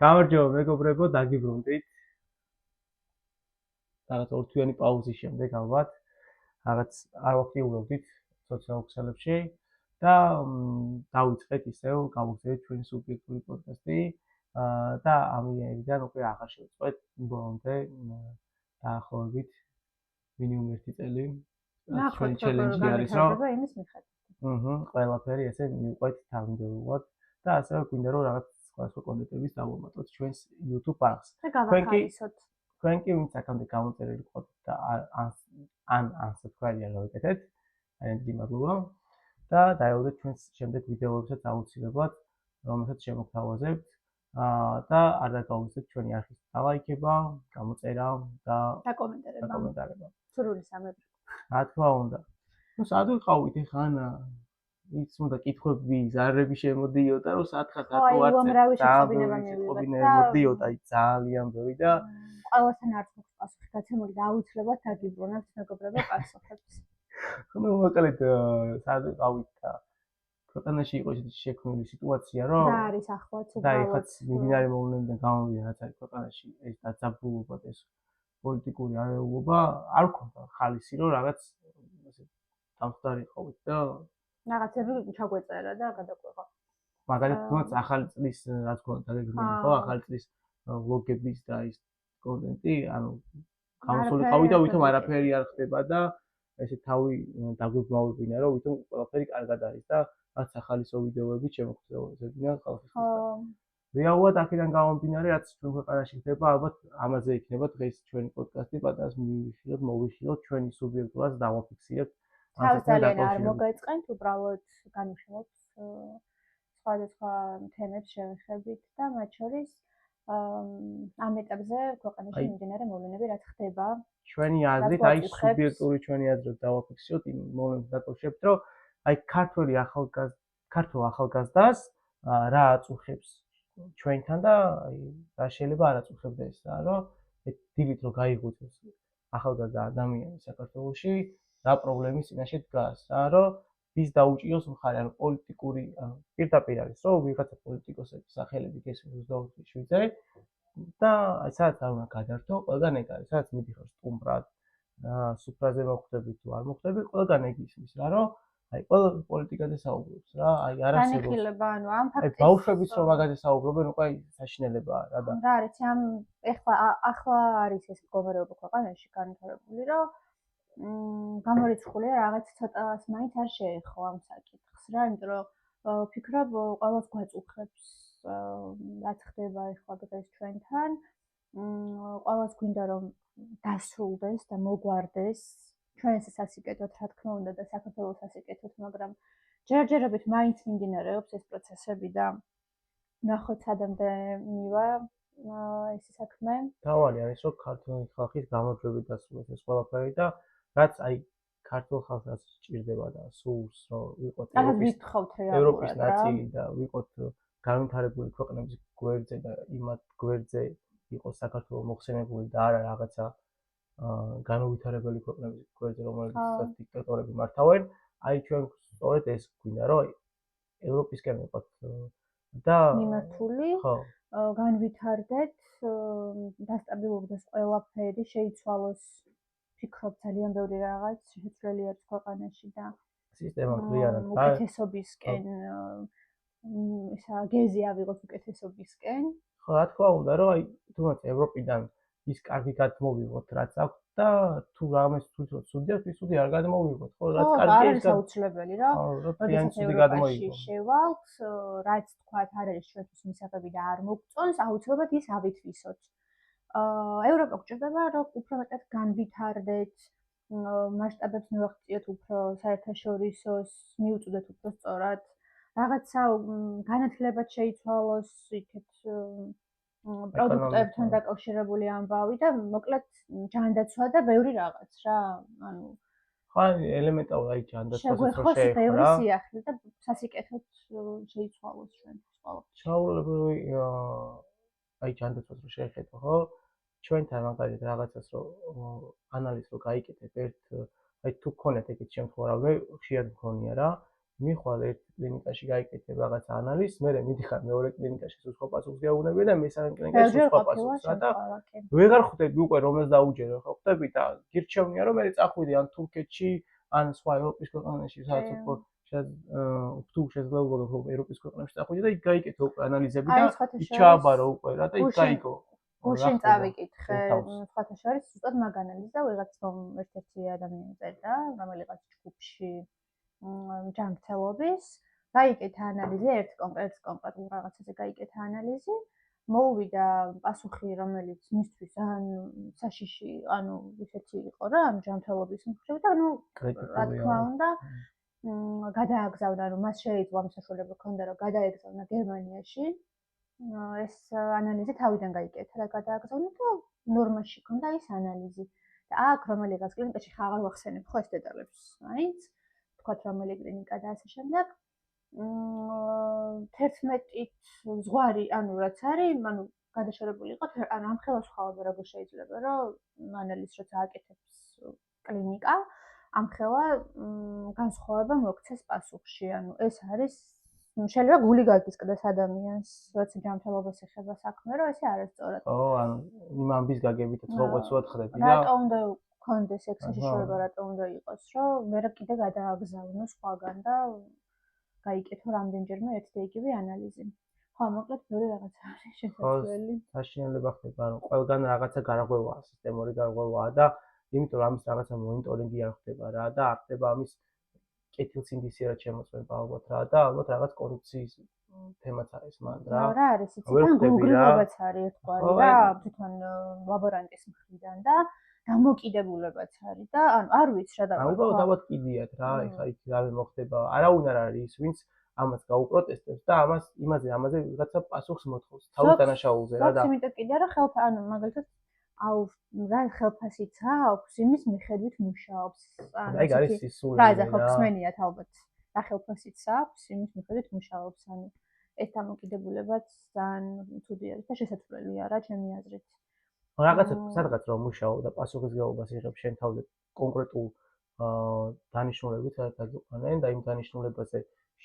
გამარჯობა მეგობრებო, დაგიბრუნდით. რაღაც ორთვიანი პაუზის შემდეგ ალბათ რაღაც არ ვაქტიურობდით სოციალურ ქსელებში და დავიწყეთ ისევ გავუგზავნით ჩვენი სუბიექტური პოდკასტი და ამიერიდან უკვე აღარ შევწყვეთ ბოლომდე დაახლოებით მინიმუმ 1 წელი. ჩვენი ჩელენჯი არის რომ იმის მიხედვით. ყველაფერი ესე მივყვეთ თავმდევრულად და ასევე გვინდა რომ რაღაც სხვა კონტენტების დავუმატოთ ჩვენს YouTube არხს. თქვენ კი ვინც აქამდე გამოწერილი ყავთ და ან subscribe-ი გავაკეთეთ. აი დიდი მადლობა. და დაელოდეთ ჩვენს შემდეგ ვიდეოებსაც აუცილებლად, რომელსაც შემოგთავაზებთ. და არ დაგაუგზავნეთ ჩვენი არხის დალაიქება, გამოწერა და კომენტარება. სრული სამებრ. რა თქმა უნდა. ნუ სად ვიყავით ეხლა ის უნდა კითხვები, ზარები შემოდიოდა, რომ სათხარ მოდიოდა, აი ძალიან ბევრი და ყველასთან არც მოხდა პასუხი გაცემული და აუცილებლად დაგიბრუნებთ მეგობრებო პასუხებს. ну, მოკლედ, სად ვიყავით და ქვეყანაში იყო ისეთი შექმნილი სიტუაცია, რომ და არის ახლაც უბრალოდ და ეხლა მიმდინარე მოვლენებიდან გამომდინარე, რაც არის ქვეყანაში ეს დაძაბულობა და ეს პოლიტიკური არეულობა არ გქონდა ხალისი, რომ რაღაც ასე დამხდარიყავით და რაღაცები ჩაგვეწერა და გადაგვეღო. მაგალითად, თუნდაც ახალი წლის რაც გქონდა დაგეგმილი, ხო, ახალი წლის ვლოგების და ის კონტენტი, ანუ გამოსულიყავი და ვითომ არაფერი არ ხდება და ესე თავი დაგვიბმავებინა, რომ ვითომ ყველაფერი კარგად არის და რაც ახალისო ვიდეოები შემოგწევებინა ხალხის. რეალურად აქედან გამომდინარე, რაც ჩვენ ქვეყანაში ხდება, ალბათ ამაზე იქნება დღეს ჩვენი პოდკასტი, პატარას მოვიხილოთ ჩვენი სუბიექტურას დავაფიქსირებთ. ძალიან არ მოგეწყენთ, უბრალოდ განვიხილოთ სხვადასხვა თემებს შევეხებით და მათ შორის ამ ეტაპზე ქვეყანაში მიმდინარე მოვლენები რაც ხდება. ჩვენი აზრით, აი სუბიექტური ჩვენი აზრით დავაფიქსიროთ იმ მოვლენებს დაკავშირებით, რომ აი ქართულ ახალგაზრდას რა აწუხებს ჩვენთან და აი რა შეიძლება არ აწუხებდეს რა, რომ დილით რომ გაიღვიძოს ახალგაზრდა ადამიანი საქართველოში, რა პრობლემის წინაშე დგას რა, რომ ვის დაუჭიროს მხარე, ანუ პოლიტიკური, ანუ პირდაპირ არის, რომ ვიღაცა პოლიტიკოსების სახელებით ესმის 27-ზე და აი სადაც არ უნდა გადართო, ყველგან ეგ არის, სადაც მიდიხარ სტუმრად, სუფრაზე მოხვდები თუ არ მოხვდები, ყველგან ეგ ისმის რა, რომ აი ყველა პოლიტიკაზე საუბრობს რა, აი არასდროს. განიხილება, ანუ ამ ფაქტის. აი ბავშვებიც რომ მაგაზე საუბრობენ, უკვე აი საშინელებაა რა და. რა არის, ამ ახლა არის ეს მდგომარეობა ქვეყანაში განვითარებული, რომ გამორიცხულია რაღაც ცოტას მაინც არ შეეხო ამ საკითხს რა, იმიტომ რომ ვფიქრობ ყველას გვაწუხებს რაც ხდება ახლა დღეს ჩვენთან. ყველას გვინდა რომ დასრულდეს და მოგვარდეს ჩვენს სასიკეთოდ, რა თქმა უნდა და საქართველოს სასიკეთოდ, მაგრამ ჯერჯერობით მაინც მიმდინარეობს ეს პროცესები და ნახოთ სადამდე მივა ეს საქმე. თავარი არის რომ ქართული ხალხის გამარჯვებით დასრულდეს ეს ყველაფერი და რაც აი ქართულ ხალხს სჭირდება და სულს რომ ვიყოთ ევროპის ნაწილი და ვიყოთ განვითარებული ქვეყნების გვერდზე და იმათ გვერდზე იყოს საქართველოს მოხსენებული და არა რაღაცა განუვითარებელი ქვეყნების გვერდზე რომელსაც დიქტატორები მართავენ, აი ჩვენ სწორედ ეს გვინდა რომ ევროპისკენ ვიყოთ და მიმართული განვითარდეთ, დასტაბილურდეს ყველაფერი, შეიცვალოს ფიქრობ ძალიან ბევრი რაღაც შეცვლილი არის ქვეყანაში და სისტემა მთლიანად უკეთესობისკენ ისა გეზი ავიღოთ უკეთესობისკენ. ხო, რა თქმა უნდა, რომ აი თუნდაც ევროპიდან ის კარგი გადმოვიღოთ, რაც აქვს და თუ რამეს თვითონ ცუდია, ცუდი არ გადმოვიღოთ, ხო, რაც კარგია ის აუცილებელი რა. როდესაც ევროპაში შევალთ, რაც თქვა არ არის ჩვენთვის მისაღები და არ მოგწონს, აუცილებლად ის ავითვისოთ. ევროპა გჭირდება რომ უფრო მეტად განვითარდეთ, მასშტაბებს მივახციოთ უფრო საერთაშორისოს, მიუწვდეთ უფრო სწორად. რაღაცა განათლებად შეიცვალოს იქეთ პროდუქტებთან დაკავშირებული ამბავი და მოკლედ ჯანდაცვა და ბევრი რაღაც რა, ანუ ხო, ელემენტარულად აი ჯანდაცვას შეგვეხოს ბევრი სიახლე და სასიკეთოდ შეიცვალოს ჩვენთვის ყველაფერი. ჩაულებრივი აი ჯანდაცვას რო შეხედო, ხო? ჩვენთან მაგალითად რაღაცას რო ანალიზს რო გაიკეთებ ერთ აი თუ გქონეთ ეგეთ შემთხვევა, ხშირად მქონია რა, მიხვალ ერთ კლინიკაში გაიკეთებ რაღაც ანალიზს, მერე მიდიხარ მეორე კლინიკაში სხვა პასუხს გეუბნები და მესამე კლინიკაში სხვა პასუხს და ვეღარ ხვდები უკვე რომელს დაუჯერო ხო ხვდები და გირჩევნია რომ მე წახვიდე ან თურქეთში ან სხვა ევროპის ქვეყანაში სადაც უფრო თუ შესაძლოა რომ ევროპის ქვეყნებში წახვიდე და იქ გაიკეთე უკვე ანალიზები და იქ ჩააბარო უკვე რა და იქ გაიგო გუშინ წავიკითხე სხვათა შორის ზუსტად მაგ ანალიზს და ვიღაც ერთ-ერთი ადამიანი წერდა რომელიღაც ჯგუფში ჯანმრთელობის გაიკეთა ანალიზი ერთ კონკრეტულ რაღაცაზე გაიკეთა ანალიზი მოუვიდა პასუხი რომელიც მისთვის ან საშიში ანუ ისეთი იყო რა ამ ჯანმრთელობის მხრივ და ნუ რა თქმა უნდა გადააგზავნა რომ მას შეიძლება მოსაშუალება ჰქონდა რომ გადაეგზავნა გერმანიაში ეს ანალიზი თავიდან გაიკეთა და გადააგზავნა და ნორმაში ჰქონდა ეს ანალიზი და აქ რომელიღაც კლინიკაში ხაღარ ვახსენებ ხო ეს დეტალებს მაინც თქვათ რომელი კლინიკა და ასე შემდეგ 11-ით ზღვარი ანუ რაც არის ანუ გადაშორებული იყო ანუ ამხელა სხვაობა როგორ შეიძლება რომ ანალიზს როცა აკეთებს კლინიკა ამხელა განსხვავება მოგცეს პასუხში ანუ ეს არის შეიძლება გული გაგისკდეს ადამიანს როცა ჯანმრთელობას ეხება საქმე რომ ესე არასწორად ო ანუ იმ ამბის გაგებითაც ყოველწლიურად ხდები და რატო უნდა კონდეს ეს საშიშროება რატო უნდა იყოს რომ მე კიდე გადააგზავნო სხვაგან და გაიკეთო რამდენჯერმე ერთ და იგივე ანალიზი. ხო, მოკლედ ბევრი რაღაცა არის შესაძლებელი. საშინელება ხდება, რომ ყველგან რაღაცა გარღვევაა, სისტემური გარღვევაა და იმიტომ რომ ამის რაღაცა მონიტორინგი არ ხდება რა და არ ხდება ამის კეთილსინდისიერად შემოწმება ალბათ რა და ალბათ რაღაც კორუფციის თემაც არის მან რა. რა არის იცი თან გულგრილობაც არის ერთგვარი რა თვითონ ლაბორანტის მხრიდან და დამოკიდებულებაც არის და ანუ არ ვიცი რა დავარ. უბრალოდ ალბათ კიდიათ რა, ეხლა იქ რავი მოხდება. არავინ არ არის ვინც ამას გაუპროტესტებს და ამაზე ვიღაცა პასუხს მოთხოვს თავის დანაშაულზე რა და იმიტომ კიდე რა ხელფა ანუ მაგალითად აუ რა ხელფასიც აქვს იმის მიხედვით მუშაობს. ანუ ეგ არის სისულელი რა. რა ხო ხსმენიათ ალბათ. რა ხელფასიც აქვს იმის მიხედვით მუშაობს ანუ ეს დამოკიდებულებაც ძალიან ცუდი არის და შესაძლებელია რა ჩემი აზრით. რაღაცა სადღაც რომ მუშაობ და პასუხისმგებლობას იღებ შენ თავზე კონკრეტულ დანიშნულებით დაგიყვანენ და იმ დანიშნულებაზე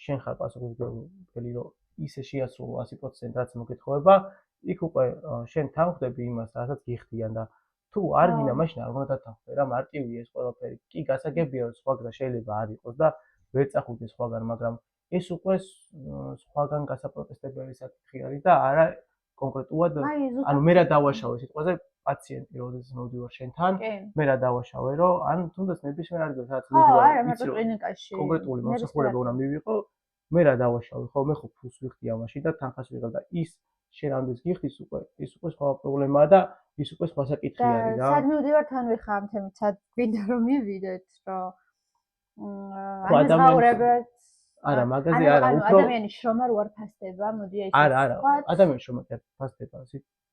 შენ ხარ პასუხისმგებელი რომ ისე შეასრულო 100% რაც მოგეთხოვება იქ უკვე შენ თანხდები იმას რასაც გიხდიან და თუ არ გინდა მაშინ არ უნდა დათანხმდე რა მარტივია ეს ყველაფერი კი გასაგებია რომ სხვა გზა შეიძლება არ იყოს და ვერ წახვიდე სხვაგან მაგრამ ეს უკვე სხვაგან გასაპროტესტებელი საკითხი არის და არა კონკრეტულად ანუ მე რა დავაშავე სიტყვაზე პაციენტი როდესაც მოვდივარ შენთან მე რა დავაშავე რომ ან თუნდაც ნებისმიერ ადგილას სადაც მივიდივარ ვიცი კლინიკაში კონკრეტული მომსახურება უნდა მივიღო მე რა დავაშავე ხო მე ხო ფულს ვიხდი ამაში და თანხას ვიღებ და ის შენ ამდენს გიხდის უკვე ის უკვე სხვა პრობლემაა და ის უკვე სხვა საკითხი არის რა სად მივდივარ თან ვიხარ ამ თემით სად გვინდა რომ მივიდეთ რომ ადამიანს არა მაგაზე არა უფრო ადამიანის შრომა რო არ ფასდება მოდი აი არა ადამიანის შრომა კი არ ფასდება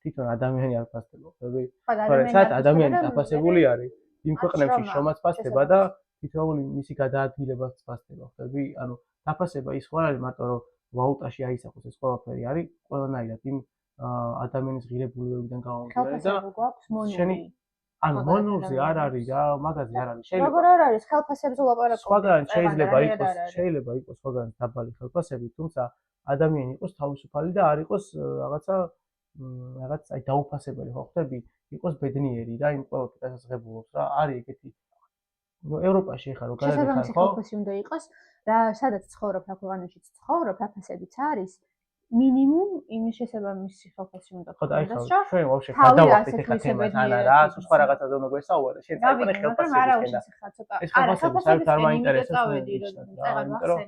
თვითონ ადამიანი არ ფასდება ხები მაგრამ სადაც ადამიანი დაფასებული არის იმ ქვეყნებში შრომაც ფასდება და თითოეული მისი გადაადგილებაც ფასდება ხები ანუ დაფასება ის ხო არის მარტო რომ ვალუტაში აისახოს ეს ყველაფერი არის ყველანაირად იმ ადამიანის ღირებულებებიდან გამომდინარე და შენი ანუ მონურზე არ არის რა მაგაზე არ არის შეიძლება როგორ არ არის ხელფასებზე ლაპარაკობთ სხვაგან შეიძლება იყოს სხვაგან დაბალი ხელფასები თუმცა ადამიანი იყოს თავისუფალი და არ იყოს რაღაც აი დაუფასებელი ხო ხდები იყოს ბედნიერი და იმ ყველაფერს დასაწყებულობს რა არის ეგეთი ნუ ევროპაში ხარ რო გადაგიხარ ხო ხელფასი უნდა იყოს რა სადაც ცხოვრობ რა ქვეყანაშიც ცხოვრობ რა ფასებიც არის მინიმუმ იმის შესაბამისი ხელფასი უნდა ხო და აი ხო ჩვენ ვაფშე გადავახდით ეხლა თემას არა რა სხვა რაღაცაზე უნდა გვესაუბრა შენ წაიყვანე ხელფასი ეს ხელფასი არ მაინტერესებს იმიტომ რომ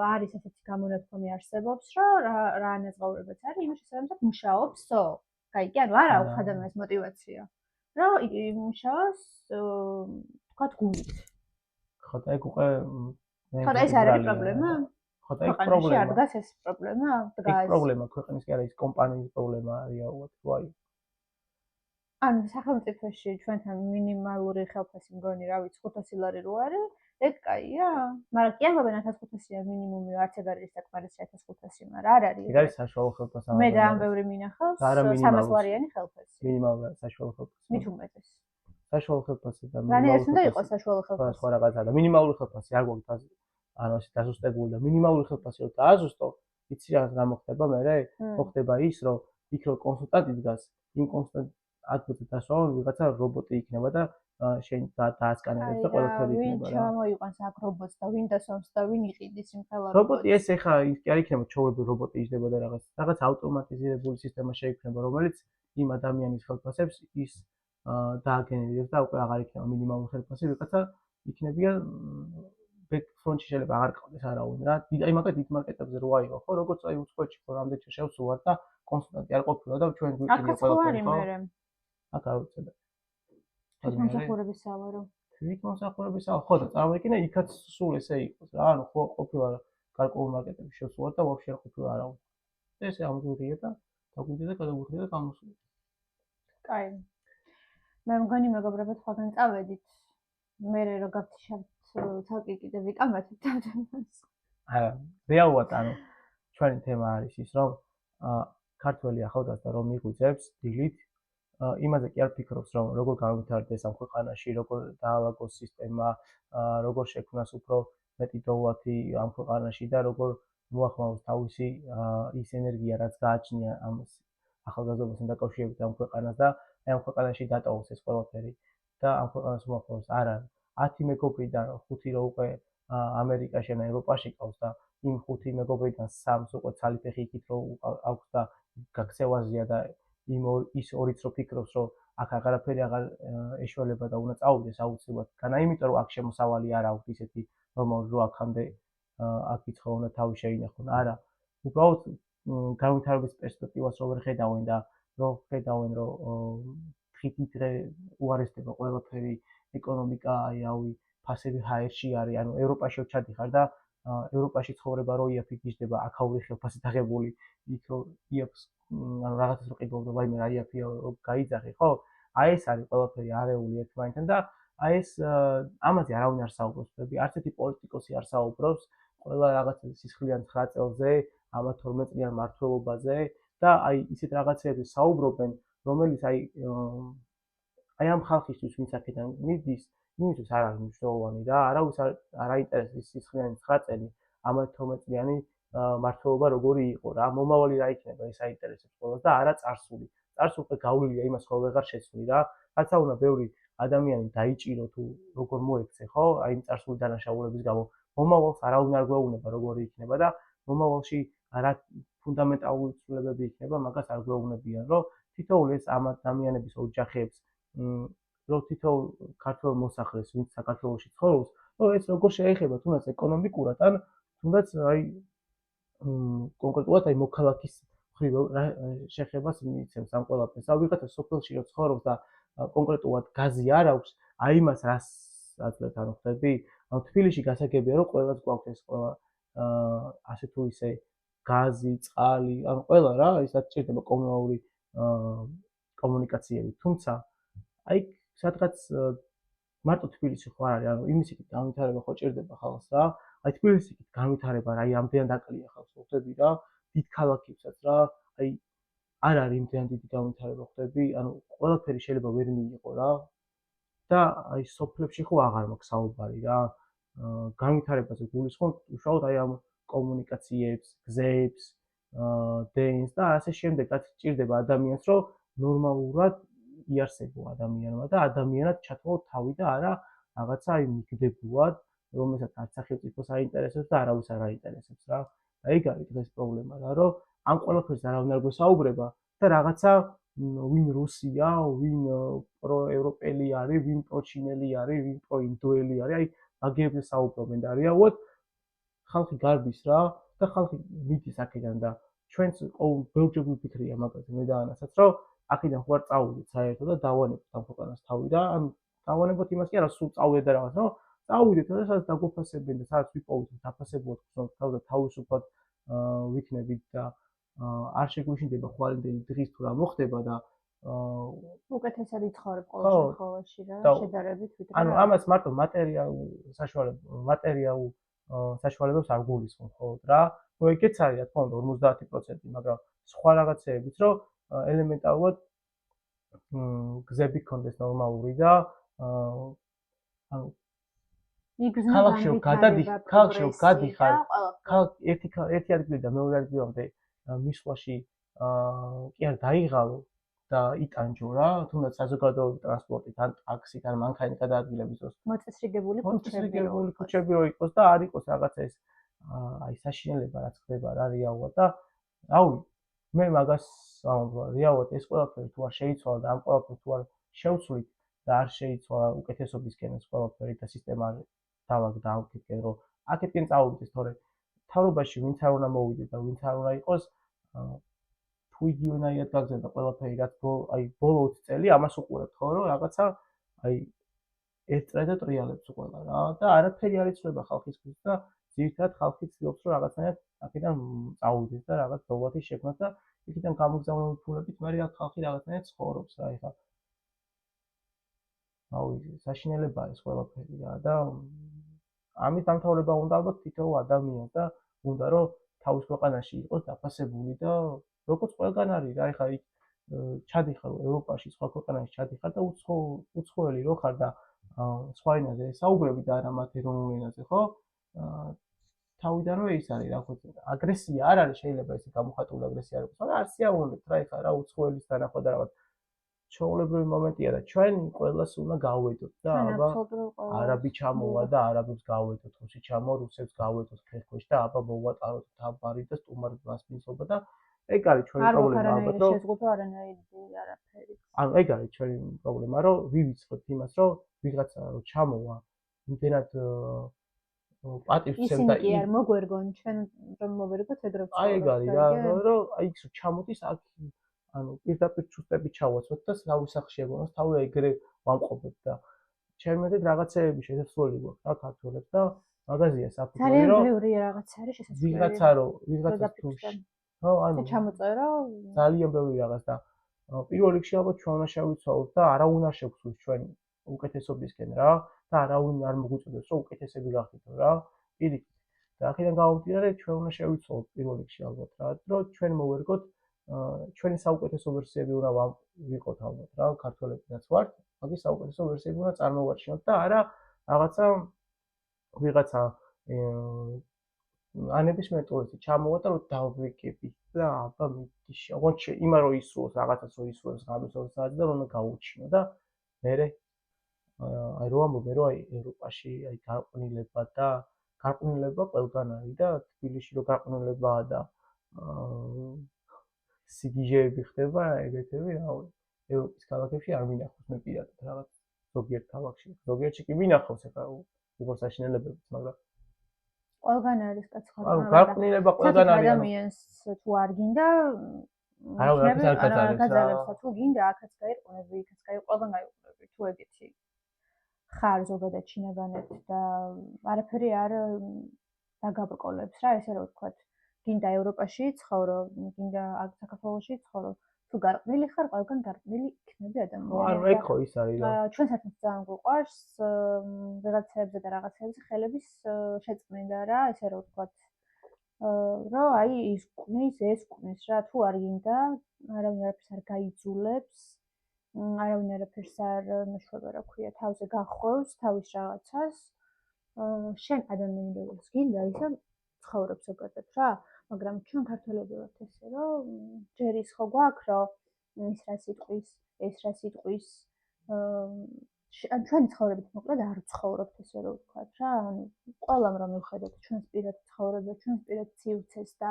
არის ესეთი გამონათქვამი არსებობს რომ რა ანაზღაურებაც არის იმის შესაბამისად მუშაობსო კაი კი ანუ არა უხადამ ეს мотиваცია რომ მუშაობს თქვათ გულით ხო და ეგ უკვე ხო და ეს არის პრობლემა ხო და ეგ პრობლემა არ დგას ეს პრობლემა დგას ეს პრობლემა ქვეყნის კი არა ის კომპანიის პრობლემა რეალურად ვაი ანუ სახელმწიფოში ჩვენთან მინიმალური ხელფასი მგონი რა ვიცი 500 ლარი რო არის ეგ კაია მაგრამ კი ამბობენ 1500-ია მინიმუმი არც ეგ არის საკმარისი 1500 მაგრამ არ არის ეგ არის საშუალო ხელფასი მე და ამ ბევრი მინახავს 300 ლარიანი ხელფასი მინიმალური საშუალო ხელფასი მით უმეტეს საშუალო ხელფასი და მინიმალური უნდა იყოს საშუალო ხელფასი სხვა რაღაცა და მინიმალური ხელფასი არ გვაქვს ანუ ასე დაზუსტებული და მინიმალური ხელფასი რომ დააზუსტო, იცი რა მოხდება მერე? მოხდება ის, რომ იქ რო კონსულტანტი დგას, იმ კონსულტანტ ადგილზე დასვლა ვიღაცა რობოტი იქნება და შენ დაასკანერებს და ყველაფერი იქნება რა. ვინ ჩამოიყვანს აქ რობოტს და ვინ დასვამს და ვინ იყიდის იმ ხელა რობოტი ეს ეხა ის კი არ იქნება ჩაულებრივ რობოტი იჯდება და რაღაც ავტომატიზირებული სისტემა შეიქმნება, რომელიც იმ ადამიანის ხელფასებს ის დააგენერირებს და უკვე აღარ იქნება მინიმალური ხელფასი, ვიღაცა იქნებიან back front-ში შეიძლება აღარ ყავდეს არავინ რა. აი მაგალითად დიდ მარკეტებზე რო აიღო, ხო, როგორც აი უცხოეთში ხო რამდენჯერ შევსუვარ და კონსულტანტი არ ყოფილა და ჩვენ გვიყიდია ყველაფერი, ხო? აქ არ ვიცოდა. თვითმსახურების სალარო. თვითმსახურების სალარო, ხო და წარმოიდგინე იქაც სულ ესე იყოს რა. ანუ ხო ყოფილა გარკვეულ მარკეტებში შევსუვარ და ვაფშე არ ყოფილა არავინ. ესე ამგვირია და დაგვიდე და გადავუხდე და გამოსული. კაი. მე მგონი მეგობრებო თქვენ წავედით. მე რო გავთიშავთ ცალკე კიდე ვიკამათით თავს. არა, რეალურად ანუ ჩვენი თემა არის ის, რომ ქართველი ახალგაზრდა რომ მიგვიძებს დილით, იმაზე კი არ ფიქრობს, რომ როგორ განვითარდეს ამ ქვეყანაში, როგორ დაალაგოს სისტემა, როგორ შექმნას უფრო მეტი დოვლათი ამ ქვეყანაში და როგორ მოახმაროს თავისი ის ენერგია, რაც გააჩნია ამ ახალგაზრდობასთან დაკავშირებით ამ ქვეყანას და ამ ქვეყანაში დატოვოს ეს ყველაფერი და ამ ქვეყანას მოახმაროს. არა, 10 მეგობრიდან 5 რო უკვე ამერიკაში ან ევროპაში ყავს და იმ 5 მეგობრიდან 3-ს უკვე ცალიფეხი იქით რო აქვს და გაქცევაზეა და ის ორიც რო ფიქრობს, რომ აქ აღარაფერი აღარ ეშველება და უნდა წავიდეს აუცილებლად. განა იმიტომ რომ აქ შემოსავალი არ აქვს ისეთი ნორმალური რო აქამდე აქ იცხოვენ და თავი შეინახონ. არა, უბრალოდ განვითარების პერსპექტივას რო ვერ ხედავენ და რო ხედავენ რომ ხითით უარესდება ყველაფერი ეკონომიკა, აი რავი, ფასები ჰაერში არის, ანუ ევროპაში ჩადიხარ და ევროპაში ცხოვრება რო იაფი გიждდება, აქაური ხელფასით აღებული, იქ რო იაფს ანუ რაღაცას რო ყიდულობ, ვაიმე რა იაფია რო გაიძახი, ხო? აი ეს არის ყველაფერი არეული ერთმანეთთან და აი ეს ამაზე არავინ არ საუბრობს, არც ერთი პოლიტიკოსი არ საუბრობს, ყველა რაღაცა სისხლიან 9 წელზე, ამა 12 წლიან მმართველობაზე და აი ისეთ რაღაცეებზე საუბრობენ, რომელიც აი ამ ხალხისთვის ვინც აქედან მიდის, იმისთვის არ არის მნიშვნელოვანი და არავის არ აინტერესებს სისხლიანი 9 წელი, ამა 12 წლიანი მმართველობა როგორი იყო რა, მომავალი რა იქნება, ეს აინტერესებს ყველას და არა წარსული. წარსული უკვე გავლილია, იმას ხო ვეღარ შეცვლი რა. რაცა უნდა ბევრი ადამიანი დაიჭირო თუ როგორ მოექცე, ხო? აი იმ წარსული დანაშაულების გამო მომავალს არავინ არ გვეუბნება როგორი იქნება და მომავალში რა ფუნდამენტალური ცვლილებები იქნება, მაგას არ გვეუბნებიან, რომ თითოეულ ეს ამ ადამიანების ოჯახებს რომ თითოეულ ქართველ მოსახლეს, ვინც საქართველოში ცხოვრობს, რომ ეს როგორ შეეხება თუნდაც ეკონომიკურად ან თუნდაც აი კონკრეტულად აი მოქალაქის მხრივ შეხებას მიიცემს ამ ყველაფერს. აი ვიღაცა სოფელში რო ცხოვრობს და კონკრეტულად გაზი არ აქვს, აი იმას რას აძლევთ ანუ ხდები? ანუ თბილისში გასაგებია რომ ყველას გვაქვს ეს ყველა ასე თუ ისე გაზი, წყალი, ანუ ყველა რა, ის დაჭირდება კომუნალური კომუნიკაციები, თუმცა აი სადღაც მარტო თბილისში ხო არ არის, ანუ იმის იქით განვითარება ხო ჭირდება ხალხს რა. აი თბილისში იქით განვითარება რა, აი ამდენად აკლია ხალხს ხვდები რა, დიდ ქალაქებსაც რა, აი არ არის იმდენად დიდი განვითარება ხვდები, ანუ ყველაფერი შეიძლება ვერ მიიღო რა. და აი სოფლებში ხო აღარ მაქვს საუბარი რა. განვითარებაზე გულისხმობ უშუალოდ აი ამ კომუნიკაციებს, გზებს, დენს და ასე შემდეგ, რაც ჭირდება ადამიანს, რომ ნორმალურად იარსებო ადამიანმა და ადამიანად ჩათვალო თავი და არა რაღაცა აი მიგდებულად, რომელსაც არც სახელმწიფოს აინტერესებს და არავის არ აინტერესებს რა. და ეგ არის დღეს პრობლემა რა, რომ ამ ყველაფერს არავინ არ გვესაუბრება და რაღაცა ვინ რუსია, ვინ პროევროპელი არის, ვინ პროჩინელი არის, ვინ პროინდოელი არის, აი მაგებზე საუბრობენ და რეალურად ხალხი გარბის რა და ხალხი მიდის აქედან და ჩვენც ბევრჯერ ვიფიქრია მაგაზე მე და ანასაც, რომ აქედან ხო არ წავიდეთ საერთოდ და დავანებოთ ამ ქვეყანას თავი და ან დავანებოთ იმას კი არა, სულ წავიდეთ და რაღაც, რომ წავიდეთ და სადაც დაგვაფასებენ და სადაც ვიპოვოთ დაფასებულად გქონდეთ თავი და თავისუფლად ვიქნებით და არ შეგვიშინდება ხვალინდელი დღის თუ რა მოხდება და უკეთესად იცხოვრებ ყოველ შემთხვევაში რა, შედარებით ვიდრე ანუ ამას მარტო მატერიალურ საშუალებებს არ გულისხმობ ხოლმე რა. ნუ ეგეც არის რა თქმა უნდა 50%, მაგრამ სხვა რაღაცეებიც რომ ელემენტარულად გზები გქონდეს ნორმალური და ანუ იგრძნო განვითარება, პროგრესი და ერთი ადგილიდან მეორე ადგილამდე მისვლაში კი არ დაიღალო და იტანჯო რა, თუნდაც საზოგადოებრივი ტრანსპორტით, ან ტაქსით, ან მანქანით გადაადგილების დროს. მოწესრიგებული ქუჩები რო იყოს და არ იყოს რაღაცა ეს აი საშინელება რაც ხდება რა რეალურად და რავი, მე მაგას რეალურად ეს ყველაფერი თუ არ შეიცვალა და ამ ყველაფერს თუ არ შევცვლით და არ შეიცვალა უკეთესობისკენ ეს ყველაფერი და სისტემა დავაგდა ამქეთკენ რომ აქეთკენ წავიდეთ, თორე თავრობაში ვინც არ უნდა მოვიდეს და ვინც არ უნდა იყოს თუ იგივენაირად გაგზავნა ყველაფერი რაც აი ბოლო 20 წელი ამას უყურებთ ხო რომ რაღაცა აი ერთწრე და ტრიალებს უყურება რა და არაფერი არ იცვლება ხალხისთვის და ძირითადად ხალხი ცდილობს რომ რაღაცნაირად აქედან წავიდეს და რაღაც დოლარი შექმნას და იქიდან გამოგზავნილი ფულებით მე ხალხი რაღაცნაირად ცხოვრობს რა ეხლა რავი საშინელებაა ეს ყველაფერი რა და ამის დამთავრება უნდა ალბათ თითოეულ ადამიანს და უნდა რომ თავის ქვეყანაში იყოს დაფასებული და როგორც ყველგან არის რა ეხლა იქ ჩადიხარ ევროპაში სხვა ქვეყანაში ჩადიხარ და უცხოელი რო ხარ და სხვა ენაზე საუბრები და არა მათ ეროვნულ ენაზე ხო თავიდანვე ის არის რა ხო აგრესია არ არის შეიძლება ესე გამოხატული აგრესია არ იყოს მაგრამ არ სიამოვნებთ რა ეხლა რა უცხოელის დანახვა და რაღაც ჩვეულებრივი მომენტია და ჩვენ ყველას უნდა გავვედოთ და აბა არაბი ჩამოვა და არაბებს გავვედოთ, რუსი ჩამოვა, რუსებს გავვედოთ ფეხქვეშ და აბა მოვატაროთ თაბარი და სტუმარ მასპინძლობა და ეგ არის ჩვენი პრობლემა ალბათ რომ შეზღუდვა არანაირი არაფერი. ანუ ეგ არის ჩვენი პრობლემა, რომ ვივიწყოთ იმას, რომ ვიღაცა რო ჩამოვა, იმდენად პატივს ცემ და ისინი არ მოგვერგონ, ჩვენ რომ მოვერგოთ ეგრევე. აი ეგ არის რა, რომ აი ის ჩამოდის აქ ანუ პირდაპირ ჩუსტები ჩავაცვოთ და სლავი სახში ეგონოს თავი ეგრე ვამყოფებთ და ჩემი მეთქით რაღაცეები შესაძლებელი გვაქვს რა ქართველებს და მაგაზია საფუძველი რომ ძალიან ბევრი რაღაც არის შესაძლებელი ვიღაცა თუ ხო ანუ ჩამოწერო ძალიან ბევრი რაღაც და პირველ რიგში ალბათ ჩვენ უნდა შევიცვალოთ და არავინ არ შევცვლოს ჩვენ უკეთესობისკენ რა და არავინ არ მოგვიწოდებს რომ უკეთესები გახდეთ რა პირიქით და აქედან გამომდინარე ჩვენ უნდა შევიცვალოთ პირველ რიგში ალბათ რა რომ ჩვენ მოვერგოთ ჩვენი საუკეთესო ვერსიები უნდა ვიყოთ ალბათ რა ქართველებიც ვართ მაგის საუკეთესო ვერსიები უნდა წარმოვარჩინოთ და არა რაღაცა ვიღაცა ანებისმიერ ტურისტი ჩამოვა და რომ დავვეკებით და აბა მიდის ოღონდ იმა რომ ისროს რაღაცას რომ ისროს გამოსვლას და რომ გაუჩინო და მე აი რო ამბობენ რომ აი ევროპაში აი გარყვნილება ყველგან არის და თბილისში რო გარყვნილებაა და სიგიჟეები ხდება ეგეთები რავი ევროპის ქალაქებში არ მინახავს მე პირადად რაღაც ზოგიერთ ქალაქში ზოგიერთში კი მინახავს ეხლა უგო საშინელებებიც მაგრამ ყველგან არის კაცო ანუ გარყვნილება ყველგან არის ადამიანს თუ არ გინდა არავის არ გაძალებს თუ გინდა აქაც გაიყვნები იქაც ყველგან გაიყვნები თუ ეგეთი ხარ ზოგადად ჩინებანეთ და არაფერი არ დაგაბრკოლებს რა ესე რომ ვთქვათ გინდა ევროპაში ცხოვრო, გინდა აქ საქართველოში ცხოვრო. თუ გარყვნილი ხარ, ყველგან გარყვნილი იქნები ადამიანები. ანუ ეგ ხო ის არის რა. ჩვენსაც ძალიან გვიყვარს ვიღაცებზე და რაღაცებზე ხელების შეწმენდა რა, ესე რომ ვთქვათ. რომ აი ის კვნის, ეს კვნის რა, თუ არ გინდა, არავინ არაფერს არ გაიძულებს. არავინ არაფერს არ მეშვება რა ქვია, თავზე გახვევს თავის რაღაცას. შენ ადამიანებს გინდა ისე ცხოვრობ ზოგადად რა, მაგრამ ჩვენ ქართველები ვართ ესე რომ ჯერ ის ხო გვაქვს რომ ის რა სიტყვის, ეს რა სიტყვის ჩვენი ცხოვრებით მოკლედ არ ცხოვრობთ ესე რომ ვთქვათ რა, ანუ ყველამ რომ მივხედოთ ჩვენს პირად ცხოვრებას, ჩვენს პირად სივრცეს და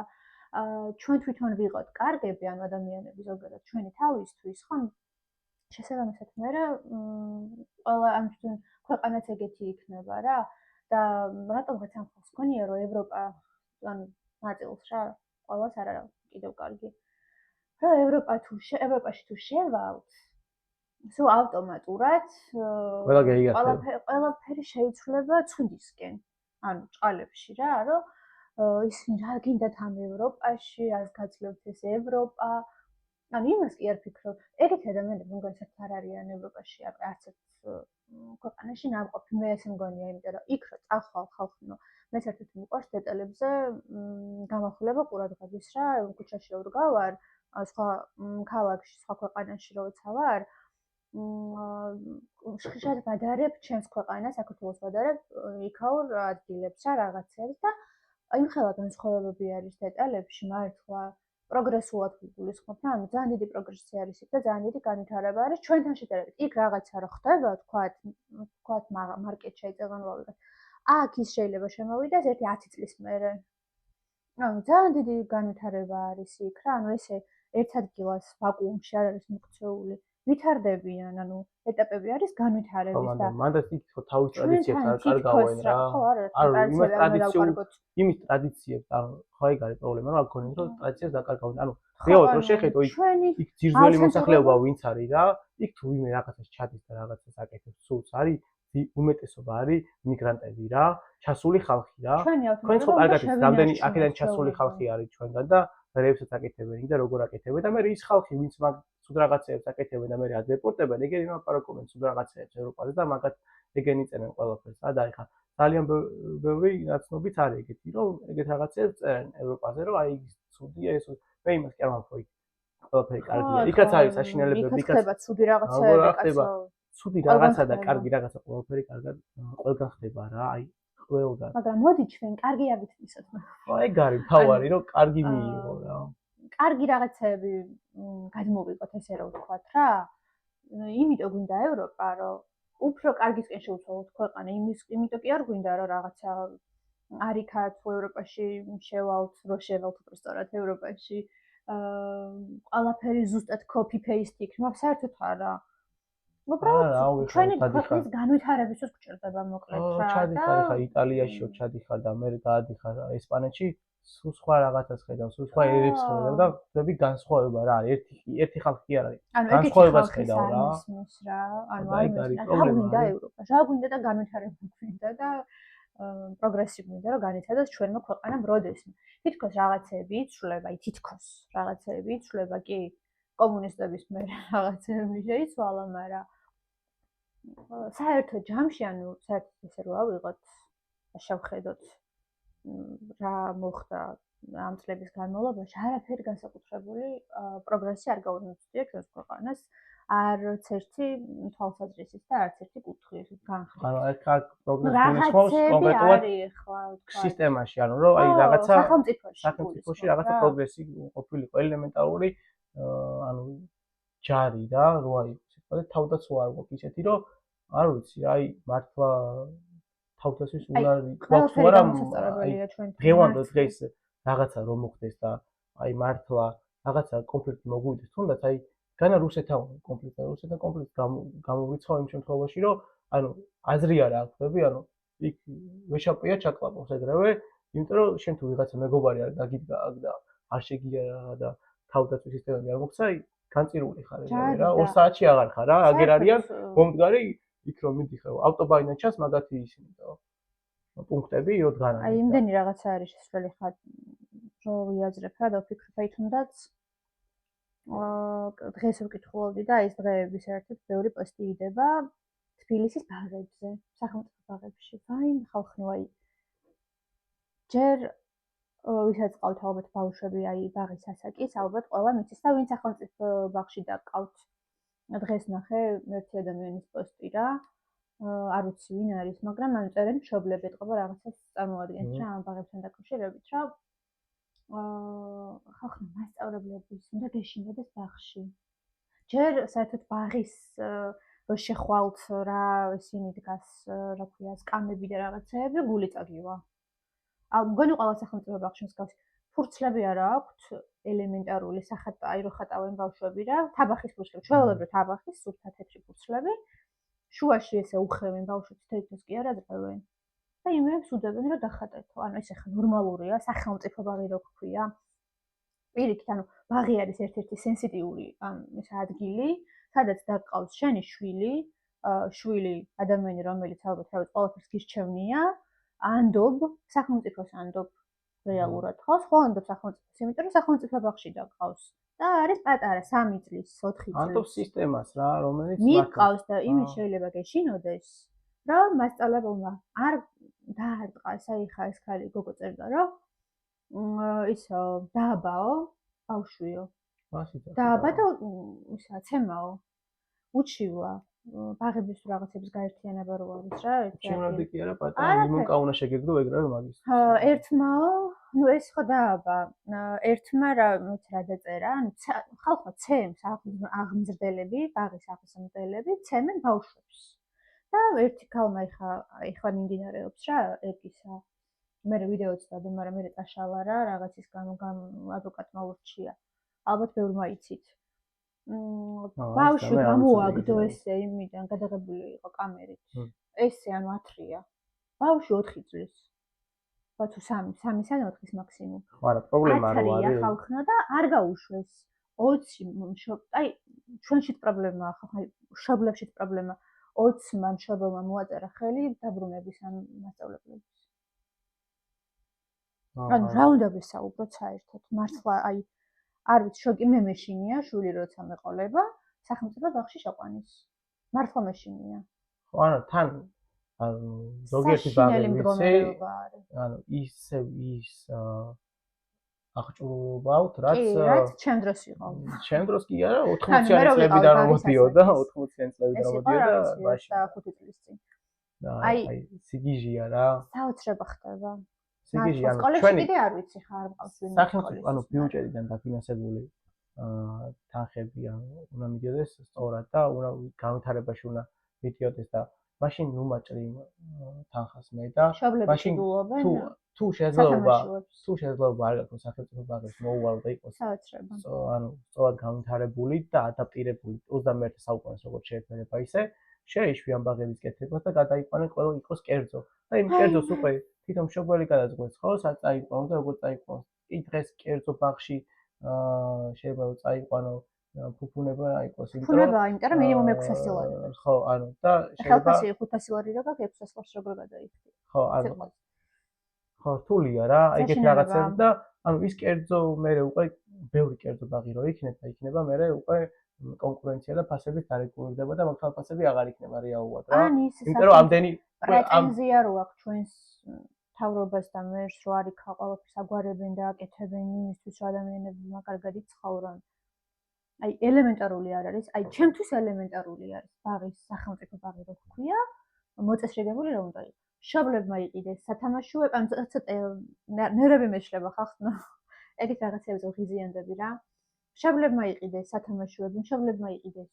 ჩვენ თვითონ ვიყოთ კარგები ანუ ადამიანები ზოგადად ჩვენი თავისთვის, ხო? შესაბამისად მე ყველა ამ თვითონ ქვეყანაც ეგეთი იქნება რა და რატომღაც ამ ხალხს გქონია რომ ევროპა ანუ ნაწილს რა ყველას არ არა კიდევ კარგი რა ევროპაში თუ შევალთ სულ ავტომატურად ყველაფერი შეიცვლება ცუდისკენ ანუ ჭყალებში რა რომ ისინი რა გინდათ ამ ევროპაში რას გაძლევთ ეს ევროპა ანუ იმას კი არ ფიქრობ ეგეთი ადამიანები მოგონიათ არ არიან ევროპაში არც ერთ ქვეყანაში ნამყოფი მე ესე მგონია იმიტომ რომ იქ რო წახვალ ხალხნო მე საერთოდ მიყვარს დეტალებზე გამახვილება ყურადღების რა ქუჩაში რო ვდგავარ სხვა ქალაქში სხვა ქვეყანაში როცა ვარ ხშირად ვადარებ ჩემს ქვეყანას, საქართველოს ვადარებ იქაურ ადგილებს რა რაღაცებს და იმხელა განსხვავებები არის დეტალებში, მართლა პროგრესულად გულისხმობ რა, ანუ ძალიან დიდი პროგრესი არის იქ და ძალიან დიდი განვითარება არის ჩვენთან შედარებით. იქ რაღაცა რო ხდება, თქვათ მარკეტ შეეწევან ვავიღოთ. აქ ის შეიძლება შემოვიდეს ერთი 10 წლის მერე. ანუ ძალიან დიდი განვითარება არის იქ რა, ანუ ესე ერთ ადგილას ვაკუუმში არ არის მოქცეული. ვითარდებიან, ანუ ეტაპები არის განვითარების და მანდ ის თავის ტრადიციებს არ კარგავენ რა. ხო, არა, იმის ტრადიციებს, ხო ეგ არის პრობლემა, რომ აქ გონენ რომ ტრადიციებს დაკარგავენ. ანუ რეალურად რო შეხედო იქ ძირძველი მოსახლეობა ვინც არის რა, იქ თუ ვინმე რაღაცას ჩადის და რაღაცას აკეთებს, სულს არის უმეტესობა არის მიგრანტები რა, ჩასული ხალხი რა. თქვენ ხო კარგად იცით, რამდენი აქედან ჩასული ხალხი არის ჩვენგან და რეებსაც აკეთებენ და როგორ აკეთებენ და მე ის ხალხი ვინც მაგ სულ რაღაცეებს აკეთებენ და მე ადეპორტებენ, ეგენი ლაპარაკობენ სულ რაღაცეებს ევროპაზე და მაგათ ეგენი წერენ ყველაფერს რა და ეხა ძალიან ბევრი ნაცნობიც არის ეგეთი, რომ ეგეთ რაღაცეებს წერენ ევროპაზე, რომ აი ის ცუდია ეს მე იმას კი არ ვამბობ, ყველაფერი კარგია. იქაც არის საშინელებები, იქაც ხდება ცუდი რაღაცეები, კაცო. ცუდი რაღაცა და კარგი რაღაცა ყველაფერი კარგად ყველგან ხდება რა, აი ყველგან. მაგრამ მოდი ჩვენ კარგი ავიტვისოთ. ხო, ეგ არის თავარი, რომ კარგი მიიღო რა. კარგი რაღაცეები გადმოვიღოთ ესე რომ ვთქვათ რა. იმიტომ გვინდა ევროპა, რომ უფრო კარგისკენ შევცვალოთ ქვეყანა, იმიტომ კი არ გვინდა რომ რაღაცა არ იქათ ევროპაში შევალთ, რო შევალთ უბრალოდ ევროპაში. ყველაფერი ზუსტად copy paste იქნება, საერთოდ არა. უბრალოდ ჩვენი ქვეყნის განვითარებისთვის გვჭირდება მოკლედ რა. ჩადიხარ ხა იტალიაშიო ჩადიხარ და მე გაადიხარ ესპანეთში, სულ სხვა რაღაცას ხედავ, სულ სხვა ერებს ხედავ და ვთქვი განსხვავება რა არის. ერთი ხალხი არ არის. განსხვავებას ხედავ რა. ანუ აი რა გვინდა ევროპა, რა გვინდა და განვითარება გვინდა და პროგრესი გვინდა რომ განიცადოს ჩვენმა ქვეყანამ როდესმე. თითქოს რაღაცეები იცვლება, თითქოს რაღაცეები იცვლება კი კომუნისტების მერე რაღაცეები შეიცვალა, მაგრამ საერთო ჯამში, ანუ საერთოდ ესე რომ ავიღოთ, შევხედოთ რა მოხდა ამ წლების განმავლობაში, არაფერი განსაკუთრებული პროგრესი არ გაუწევია ჩვენს ქვეყანას, არც ერთი თვალსაზრისით და არც ერთი კუთხით განხილვის. ანუ აქ პროგრესი გულისხმობს კონკრეტულად სისტემაში, ანუ რომ აი რაღაცა სახელმწიფოში რაღაცა პროგრესი ყოფილიყო ელემენტარული, ანუ ჯარი რა, რო აი და თავდაცვა არ გვაქვს ისეთი, რომ არ ვიცი, აი მართლა თავდაცვის უნარი გვაქვს თუ არა, დღევანდელ დღეს რაღაცა რომ მოხდეს და აი მართლა რაღაცა კონფლიქტი მოგვიდეს, თუნდაც აი განა რუსეთთან კონფლიქტი გამოვიცხო იმ შემთხვევაში, რომ ანუ აზრი არა აქვები, ანუ იქ ვეშაპია ჩაკლაპოს ეგრევე, იმიტომ რომ შენ თუ ვიღაცა მეგობარი არ დაგიდგა აქ და არ შეგიარა და თავდაცვის სისტემები არ მოგცა, განწირული ხარ რა, 2 საათში აღარ ხარ რა, აგერ არიან მომდგარი იქ რომ მიდიხარ, ავტობანიდან ჩას მაგათი ისინი და პუნქტები რო დგანან. აი იმდენი რაღაცა არის შესვლელი ხარ, რო ვიაზრებ რა და ვფიქრობ, აი თუნდაც დღეს ვკითხულობდი და ეს დღეები საერთოდ ბევრი პოსტი იდება თბილისის ბაღებზე, სახელმწიფო ბაღებში. ვაი, ხალხი აი ჯერ ვისაც ყავთ ალბათ ბავშვები, აი ბაღის ასაკის, ალბათ ყველა მიცის და ვინც სახელმწიფო ბაღში დაკავთ. დღეს ნახე ერთი ადამიანის პოსტი რა. არ ვიცი ვინ არის, მაგრამ მან წერენ მშობლები ეთყობა რაღაცას წარმოადგენს რა ამ ბაღებთან დაკავშირებით რა. ხალხმა მასწავლებლებიც უნდა გეშინოდეს ბაღში. ჯერ საერთოდ ბაღის რო შეხვალთ რა ისინი დგას, რა ქვია, სკამები და რაღაცეები გული წაგივა. მგონი ყველა სახელმწიფო ბაღში მსგავსი ფურცლები არა აქვთ ელემენტარული აი რო ხატავენ ბავშვები რა, თაბახის ფურცლები, ჩვეულებრივ თაბახის სუფთა თეთრი ფურცლები. შუაში ესე უხევენ ბავშვებს თეთრს კი არ აძღევენ. და იმებს უდებენ რომ დახატეთო. ანუ ეს ახლა ნორმალურია, სახელმწიფო ბაღი რო ქვია. პირიქით, ანუ ბაღი არის ერთ-ერთი სენსიტიური ეს ადგილი, სადაც დაგყავს შენი შვილი ადამიანი, რომელიც ალბათ რა ვიცი, ყველაფერს გირჩევნია, ანდობ, სახელმწიფოს ანდობ რეალურად ხავს, ხო ანდობ სახელმწიფოს, იმიტომ რომ სახელმწიფო ბაღში დაგყავს. და არის პატარა 3 წლის, 4 წლის. ანდობ სისტემას რა, რომელიც მიყავს და იმის შეიძლება გეშინოდეს, რომ მასწავლებელმა არ დაარტყას, აი ხა ეს ხალი გოგო წერდა, რომ ისო დააბაო, ბავშვიო. დააბა და ისა ცემაო. უჩივლა ბაღების თუ რაღაცების გაერთიანება რო არის რა უჩივლადი კი არა პატარა ლიმონკა უნდა შეგეგდო ეგრევე მაგის ერთმაო ეს ხო დააბა ერთმა რა დაწერა ანუ ხალხმა ცემს აღმზრდელები ბაღის აღმზრდელები ცემენ ბავშვებს და ერთი ქალმა ეხლა მიმდინარეობს რა ეგისა მე ვიდეოც დავდო მაგრამ მე წაშალა რა რაღაცის გამო ადვოკატმა ურჩია ალბათ ბევრმა იცით ბავშვი გამოაგდო ესე იმიდან გადაღებული იყო კამერით ესე ანუ 10-რია ბავშვი 4 წლის თუ 3-3 ან 4-ის მაქსიმუმ არა პრობლემა რო არის ხალხნა და არ გაუშვეს 20 აი ჩვენშიც პრობლემაა ხალხი მშობლებშიც პრობლემა 20 მშობელმა მოაწერა ხელი დაბრუნების ან მასწავლებლების ანუ რა უნდა ვისაუბროთ საერთოდ მართლა აი არ ვიცი შოკი მე მეშინია შვილი როცა მეყოლება სახელმწიფო ბაღში შეყვანის მართლა მეშინია ხო არა თან ანუ ზოგიერთი ბაღი ვიცი ანუ ისევ ის აღჭურვილობავთ რაც ჩემ დროს იყო ჩემ დროს კი არა 80-იანი წლებიდან რომ მოდიოდა 80-იანი წლებიდან რომ მოდიოდა მაშინ 5 წლის წინ აი სიგიჟია რა საოცრება ხდება სიგიჟი ანუ სკოლაში კიდე არ ვიცი ხარ მყავს ვინმე სახელმწიფო ანუ ბიუჯეტიდან დაფინანსებული თანხები ანუ უნდა მიდიოდეს სწორად და უნდა განვითარებაში უნდა მიდიოდეს და მაშინ უმაჭრი თანხას მე და მაშინ თუ შეიძლება არ გაქვს სახელმწიფო ბაღის მოუვალო და იყოს საოცრება ანუ სწორად განვითარებული და ადაპტირებული 21 საუკუნეს როგორც შეეფერება ისე შეიშვი ამ ბაღების კეთებას და გადაიყვანენ ყველა იყოს კერძო და იმ კერძოს უკვე თვითონ მშობელი გადაწყვეტს ხო სად წაიყვანო და როგორ წაიყვანო კი დღეს კერძო ბაღში შეიძლება წაიყვანო ფუფუნება იყოს იმიტომ რომ მინიმუმ 600 ლარი ხო ანუ და შეიძლება 500 ლარი რა გაქვს 600 ლარს როგორ გადაიხდი ხო ანუ ხო რთულია რა ეგეთ რაღაცები და ანუ ის კერძო მე უკვე ბევრი კერძო ბაღი რო იქნება მე უკვე კონკურენცია და ფასების დარეგულირება და მაგ ფასები აღარ იქნება რეალურად რა იმიტომ რომ ამდენი პრეტენზია რო აქვს ჩვენს თავრობას და მერს რო არ იქა ყველაფერს აგვარებენ და აკეთებენ იმისთვის რომ ადამიანები მაგარგად იცხოვრონ აი ელემენტარული არ არის აი ჩემთვის ელემენტარული არის ბაღის სახელმწიფო ბაღი რო ქვია მოწესრიგებული რომ უნდა იყოს მშობლებმა იყიდეს სათამაშოები ან ცოტა ნერვები მეშლება ხალხს ეგეთ რაღაცებზე ღიზიანდები რა მშობლებმა იყიდეს სათამაშოები მშობლებმა იყიდეს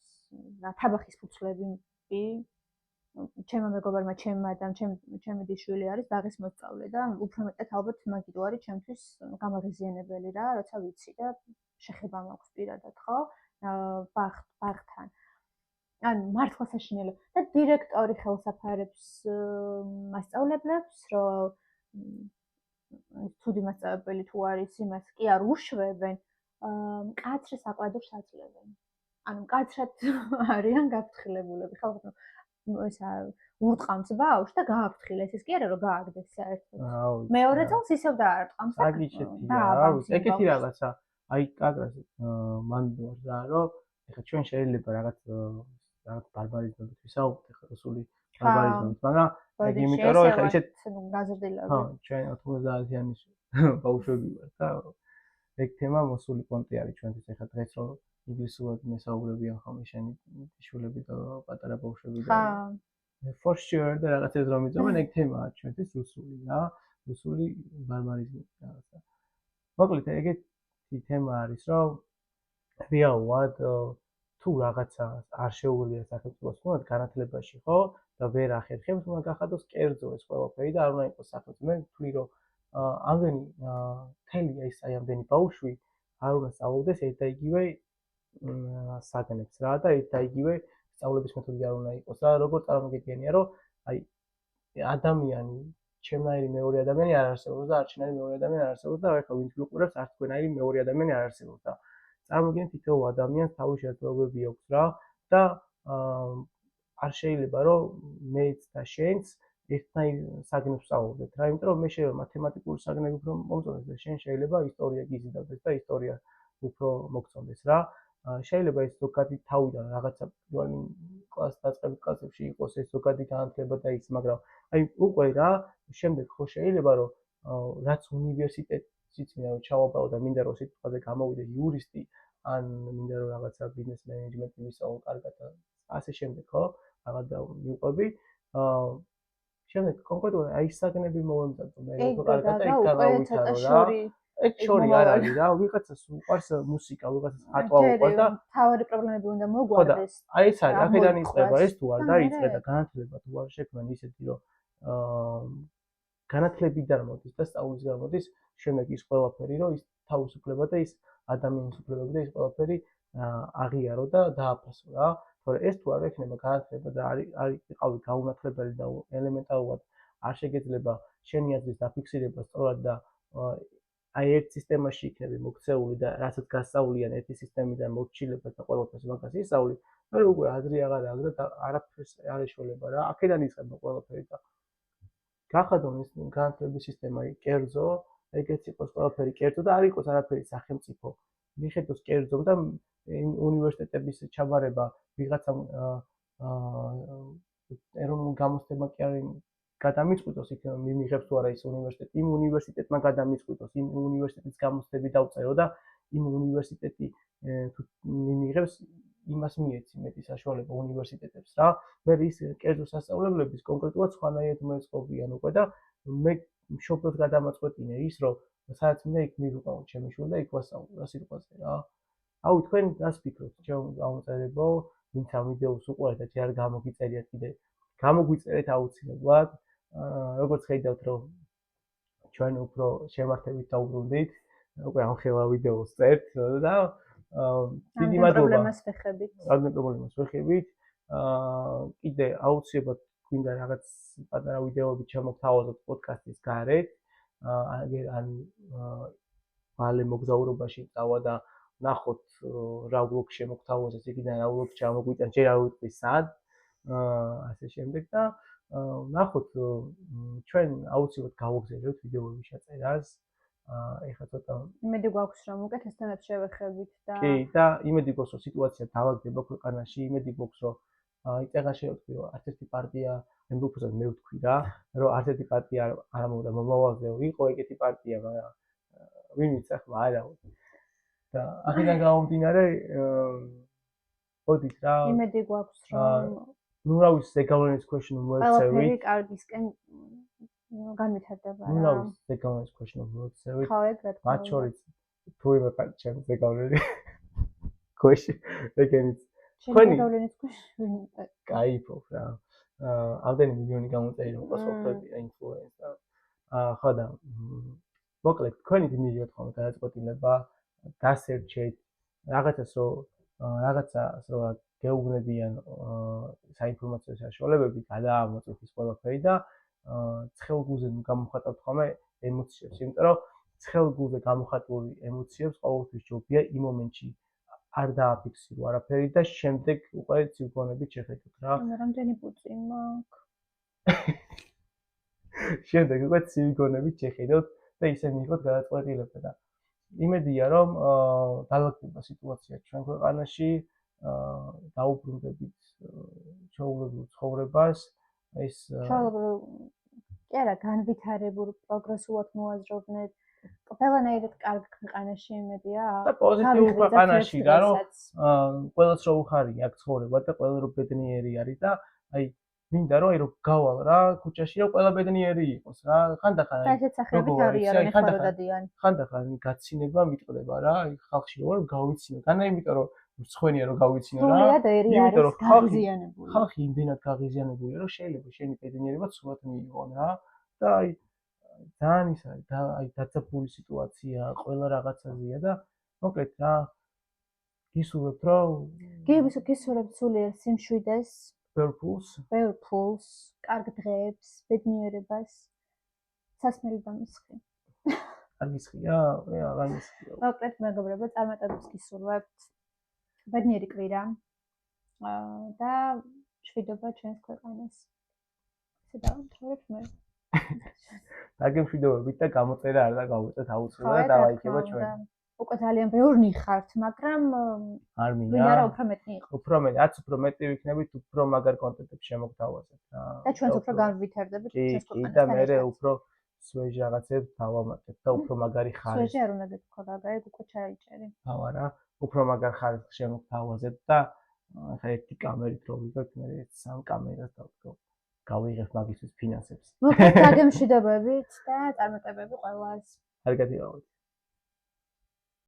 რა თაბახის ფუცლები ჩემმა მეგობარმა ჩემმა და ჩემი დიშვილი არის ბაღის მოსწავლე და უფრო მეტად ალბათ მაგიტო არის ჩემთვის გამაღიზიანებელი რა როცა ვიცი და შეხება მაქვს პირადად ხო ბაღთან ან მართლა საშინელო და დირექტორი ხელსაფარებს მასწავლებლებს რომ თუდი მასწავლებელი თუ არის იმას კი არ უშვებენ მკაცრ საყვედურს აძლევენ ანუ მკაცრად არიან გაფრთხილებულები ხალხო ესა ურტყამს ბავშვს და გააფრთხილეს ის კი არა რომ გააგდეს საერთოდ მეორე წელს ისევ დაარტყამს და ეგეთი რაღაცა აი კაკრას მან რა რომ ეხლა ჩვენ შეიძლება რაღაც ბარბარიზმებით ვისაუბროთ ეხლა რუსული ბარბარიზმებით მაგრამ ეგ იმიტომ რომ ეხლა ისეთ გაზრდილები ხო ჩვენ 90-იანი ბავშვები ვართ და ეგ თემა მოსული პონტი არის ჩვენთვის ეხლა დღეს რომ ინგლისურად მესაუბრებიან ხოლმე შენი შვილები და პატარა ბავშვები და for sure და რაღაცებს რომ იწვევენ ეგ თემაა ჩვენთვის რუსული რა რუსული ბარბარიზმი რაღაცა მოკლედ ეგეთი თემა არის რომ რეალურად თუ რაღაცა არ შეუძლია სახელმწიფოს თუნდაც განათლებაში ხო და ვერ ახერხებს უნდა გახადოს კერძო ეს ყველაფერი და არ უნდა იყოს სახელმწიფო მე ვთვლი რომ ამდენი თელია ის აი ამდენი ბავშვი არ უნდა სწავლობდეს ერთ და იგივე საგნებს რა და ერთ და იგივე სწავლების მეთოდი არ უნდა იყოს რა როგორ წარმოგიდგენია რომ აი ადამიანი ჩემნაირი მეორე ადამიანი არ არსებობს და არჩენარი მეორე ადამიანი არ არსებობს და ეხლა ვინც ვიყურებს არც თქვენაირი მეორე ადამიანი არ არსებობს და წარმოგიდგენთ თითოეულ ადამიანს თავისი შეძლებებები აქვს რა და არ შეიძლება რომ მეც და შენც ერთნაირ საგნებს ვსწავლობდეთ რა იმიტომ რომ მე შეიძლება მათემატიკური საგნები უფრო მომწონდეს და შენ შეიძლება ისტორია გიზიდავდეს და ისტორია უფრო მოგწონდეს რა შეიძლება ეს ზოგადი თავიდან რაღაცა პირველი კლასის დაწყებით კლასებში იყოს ეს ზოგადი განათლება და ის მაგრამ აი უკვე რა შემდეგ ხო შეიძლება რომ რაც უნივერსიტეტშიც მინდა რომ ჩავაბარო და მინდა რომ სიტყვაზე გამოვიდე იურისტი ან მინდა რომ რაღაცა ბიზნეს მენეჯმენტი ვისაუბრო კარგად ასე შემდეგ, ხო? რაღაც მივყვები. შემდეგ კონკრეტულად აი საგნები მოვემზადო მე უფრო კარგად და იქ გავავითარო რა. ეგ შორი არ არის რა, ვიღაცას უყვარს მუსიკა, ვიღაცას ხატვა უყვარს და თავარი პრობლემები უნდა მოგვარდეს. აი ეს არის, აქედან იწყება ეს თუ არ დაიწყე და განათლება თუ არ შექმნა ისეთი რომ განათლებიდან მოდის და სწავლისგან მოდის, შემდეგ ის ყველაფერი რომ ის თავისუფლება და ის ადამიანის უფლებები და ის ყველაფერი აღიარო და დააფასო რა. თორე ეს თუ არ ექნება განათლება და არ იყავი გაუნათლებელი და ელემენტარულად არ შეგეძლება შენი აზრის დაფიქსირება სწორად და აი ერთ სისტემაში იქნები მოქცეული და რასაც გასწავლიან ერთი სისტემიდან მორჩილებას და ყველაფერს მაგას ისწავლი, მე უკვე აზრი აღარ აქვს და არაფერს არ ეშველება რა. აქედან იწყება ყველაფერი და გახადონ ეს განათლების სისტემა კერძო, ეგეც იყოს ყველაფერი კერძო და არ იყოს არაფერი სახელმწიფო. მიხედოს კერძომ და უნივერსიტეტების ჩაბარება ვიღაცამ ეროვნულ გამოცდება კი არის გადამიწყვიტოს იქ მიმიღებს თუ არა ის უნივერსიტეტი, იმ უნივერსიტეტმა გადამიწყვიტოს, იმ უნივერსიტეტის გამოცდები დავწერო და იმ უნივერსიტეტი თუ მიმიღებს იმას მიეცი მეტი საშუალება უნივერსიტეტებს რა. მე ის კერძო სასწავლებლების კონკრეტულად სხვანაირად მოეწყობიან უკვე და მე მშობლად გადამაწყვეტინე ის რომ სადაც მინდა იქ მივიყავო ჩემი შვილი და იქ ვასწავლო რა სიტყვაზე რა. აუ თქვენ რას ფიქრობთ ჩემ გამოწერებო, ვინც ამ ვიდეოს უყურეთ და ჯერ გამოგიწერიათ კიდე გამოგვიწერეთ აუცილებლად. როგორც ხედავთ რომ ჩვენ უფრო შემართებით დავბრუნდით, უკვე ამ ხელა ვიდეოს წერთ და დიდი მადლობა. რადგან პრობლემას ვეხებით. კიდე აუცილებლად გვინდა რაღაც პატარა ვიდეოები ჩამოგთავაზოთ პოდკასტის გარეთ. ან მალე მოგზაურობაში წავა და ნახოთ რა ვლოგ შემოგთავაზეთ, იქიდან რა ვლოგ ჩამოგვიტანთ, ჯერ არ ვიტყვი სად. ასე შემდეგ და ნახოთ ჩვენ აუცილებლად გავაგზავნებთ ვიდეოების ჩაწერას. ეხლა ცოტა იმედი გვაქვს რომ უკეთეს თემებს შევეხებით და კი და იმედი გვაქვს რომ სიტუაცია დავაგდება ქვეყანაში, იმედი გვაქვს რომ იწეღა შევთქვი რომ არც ერთი პარტია მე უბრალოდ მე ვთქვი რა, რომ არც ერთი პარტია არ მომდა მომავალზე იყო ეგეთი პარტია, მაგრამ ვინ იცი ახლა არა ვიცი. და აქედან გამომდინარე მოდით რა იმედი გვაქვს რომ ნუ რა ვიცი ზეგავლენის ქვეშ მოექცევით. ყველაფერი კარგისკენ განვითარდება რა. ნუ რა ვიცი ზეგავლენის ქვეშ მოექცევით. ხო ეგ რა თქმა მათ შორის თუ იმე ჩემ ზეგავლენი ქვეშ ეგენიც თქვენი ზეგავლენის ქვეშ кайფობ რა. ამდენი მილიონი გამოწერილი მოყვასოთები ინფლუენსა. ხო და მოკლედ თქვენი დინიოთ ხოლმე გადაწყვეტილება დასერჩეთ რაღაცას რომ გეუბნებიან საინფორმაციო საშუალებები, გადაამოწმოთ ის ყველაფერი და ცხელგუზე გამოხატავთ ხოლმე ემოციებს, იმიტომ რომ ცხელგუზე გამოხატული ემოციებს ყოველთვის ჯობია იმ მომენტში არ დააფიქსირო არაფერი და შემდეგ უკვე ცივგონებით შეხედოთ რა. რამდენი პუწი მაქვს? შემდეგ უკვე ცივგონებით შეხედოთ და ისე მიიღოთ გადაწყვეტილება და იმედია რომ დაალაგდება სიტუაცია ჩვენ ქვეყანაში, დაუბრუნდებით ჩვეულებრივ ცხოვრებას, ეს კი არა, განვითარებულ პროგრესულად მოაზროვნეთ. ყველანაირად კარგ ქვეყანაში იმედია. და პოზიტიურ ქვეყანაში რა რომ ყველას რო უხარია აქ ცხოვრება და ყველა რო ბედნიერი არის და აი მინდა რომ გავალ რა ქუჩაში რომ ყველა ბედნიერი იყოს რა. ხანდახან აი ესეც სახელებით არიან ეხლა რო დადიან. ხანდახან გაცინება მიტყდება რა, აი ხალხში რომ გავიცინო. განა იმიტომ რომ მსხვენია რომ გავიცინო რა. იმიტომ რომ გაღიზიანებული. ხალხი იმდენად გაღიზიანებულია რომ შეიძლება შენი ბედნიერება სულად მიიღონ რა. და აი ძალიან ის არის და აი დაძაბული სიტუაცია ყველა რაღაცაზეა და მოკლედ რა გისურვებთ რომ გისურვებთ სულიერ სიმშვიდეს, ბევრ ფულს, კარგ დღეებს, ბედნიერებას, სასმელი დამისხი. კარგი სხია? აღარ მისხია. მოკლედ მეგობრებო, წარმატებებს გისურვებთ. ბედნიერი კვირა და მშვიდობა ჩვენს ქვეყანას. ესე დავამთავრებ მე. დაგემშვიდობებით და გამოწერა არ და გავუწევთ აუცილებლად და დავაიქება ჩვენ. უკვე ძალიან ბევრი ხართ, მაგრამ არ მინდა. ვინ არა უფრო მეტი იყო. უფრო მეტი, რაც უფრო მეტი ვიქნებით, უფრო მაგარ კონტენტებს შემოგთავაზებთ რა. და ჩვენც უფრო განვითარდებით ჩვენს ქვეყანასთან. და მე უფრო სვეჟ რაღაცებს დავამატებ და უფრო მაგარი ხარისხი. სვეჟი არ უნდა გეთქვა, ეგ უკვე ჩაიჭერი. არა, უფრო მაგარ ხარისხს შემოგთავაზებთ და ახლა ერთი კამერით რო ვიგებთ, მე სამ კამერას გავიღებ მაგისთვის ფინანსებს. მოკლედ დაგემშვიდობებით და წარმატებები ყველას. კარგად იყავით.